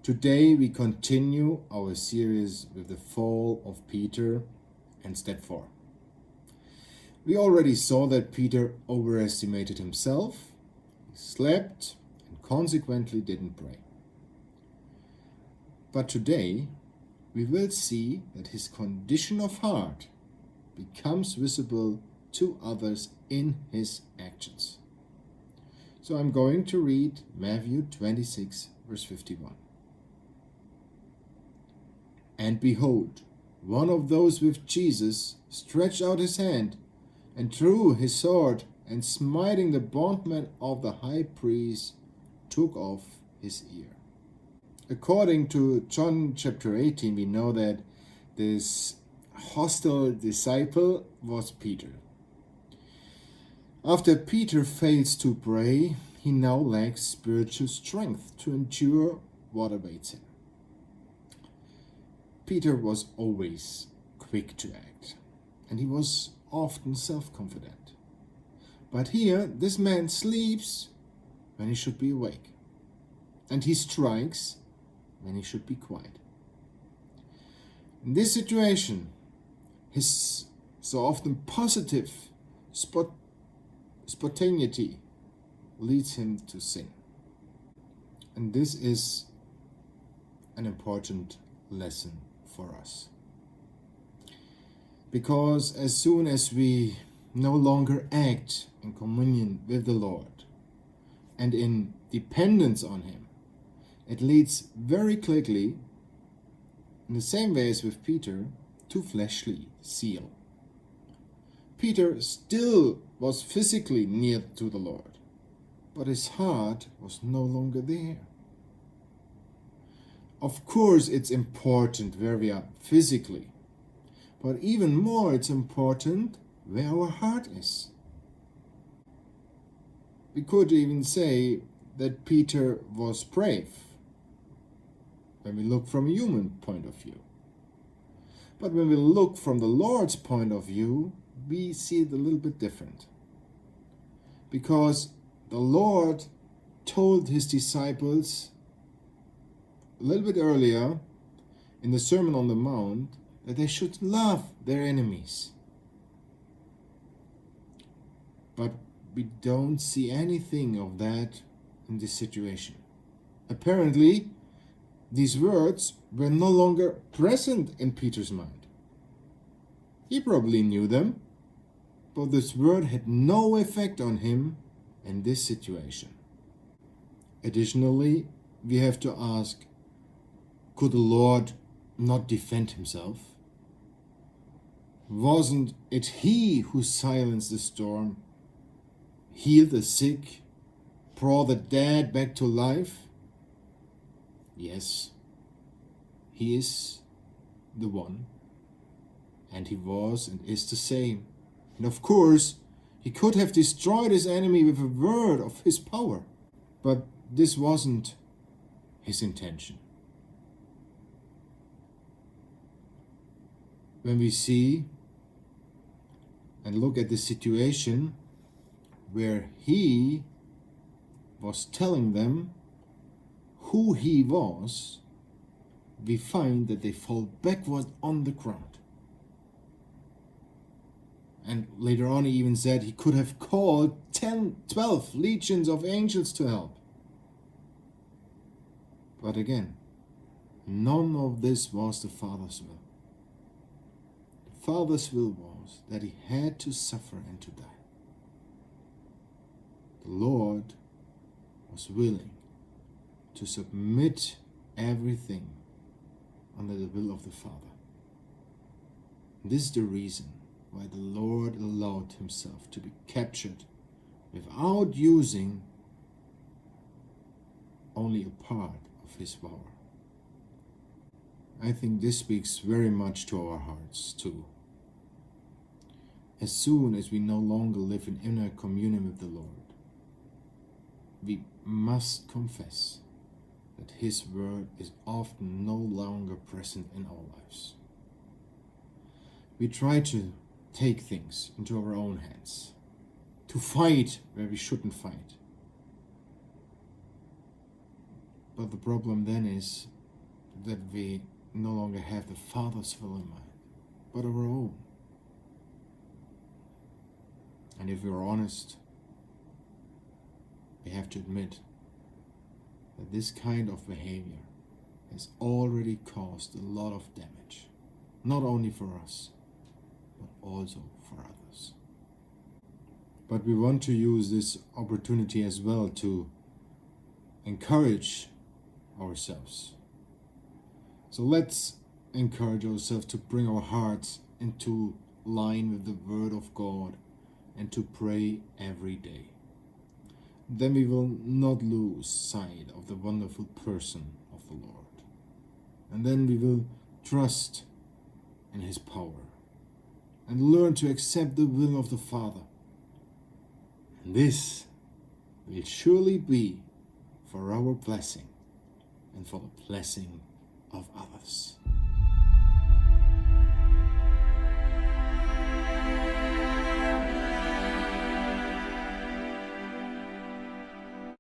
Today we continue our series with the fall of Peter and step 4. We already saw that Peter overestimated himself, he slept, and consequently didn't pray. But today we will see that his condition of heart becomes visible to others in his actions. So I'm going to read Matthew 26, verse 51. And behold, one of those with Jesus stretched out his hand and drew his sword, and smiting the bondman of the high priest, took off his ear. According to John chapter 18, we know that this hostile disciple was Peter. After Peter fails to pray, he now lacks spiritual strength to endure what awaits him. Peter was always quick to act, and he was often self-confident. But here, this man sleeps when he should be awake, and he strikes when he should be quiet. In this situation, his so often positive spontaneity leads him to sin. And this is an important lesson for us. Because as soon as we no longer act in communion with the Lord and in dependence on Him, it leads very quickly, in the same way as with Peter, to fleshly zeal. Peter still was physically near to the Lord, but his heart was no longer there. Of course, it's important where we are physically, but even more it's important where our heart is. We could even say that Peter was brave when we look from a human point of view. But when we look from the Lord's point of view, we see it a little bit different. Because the Lord told his disciples a little bit earlier in the Sermon on the Mount that they should love their enemies. But we don't see anything of that in this situation. Apparently, these words were no longer present in Peter's mind. He probably knew them, but this word had no effect on him in this situation. Additionally, we have to ask, could the Lord not defend himself? Wasn't it he who silenced the storm, healed the sick, brought the dead back to life? Yes, he is the one, and he was and is the same. And of course, he could have destroyed his enemy with a word of his power, but this wasn't his intention. When we see and look at the situation where he was telling them who he was, we find that they fall backward on the ground. And later on he even said he could have called 12 legions of angels to help. But again, none of this was the Father's will. The Father's will was that he had to suffer and to die. The Lord was willing to submit everything under the will of the Father. This is the reason why the Lord allowed himself to be captured without using only a part of his power. I think this speaks very much to our hearts too. As soon as we no longer live in inner communion with the Lord, we must confess that his word is often no longer present in our lives. We try to take things into our own hands, to fight where we shouldn't fight. But the problem then is that we no longer have the Father's will in mind, but our own. And if we're honest, we have to admit that this kind of behavior has already caused a lot of damage, not only for us, but also for others. But we want to use this opportunity as well to encourage ourselves. So let's encourage ourselves to bring our hearts into line with the Word of God and to pray every day. Then we will not lose sight of the wonderful person of the Lord. And then we will trust in His power and learn to accept the will of the Father. And this will surely be for our blessing and for the blessing of others.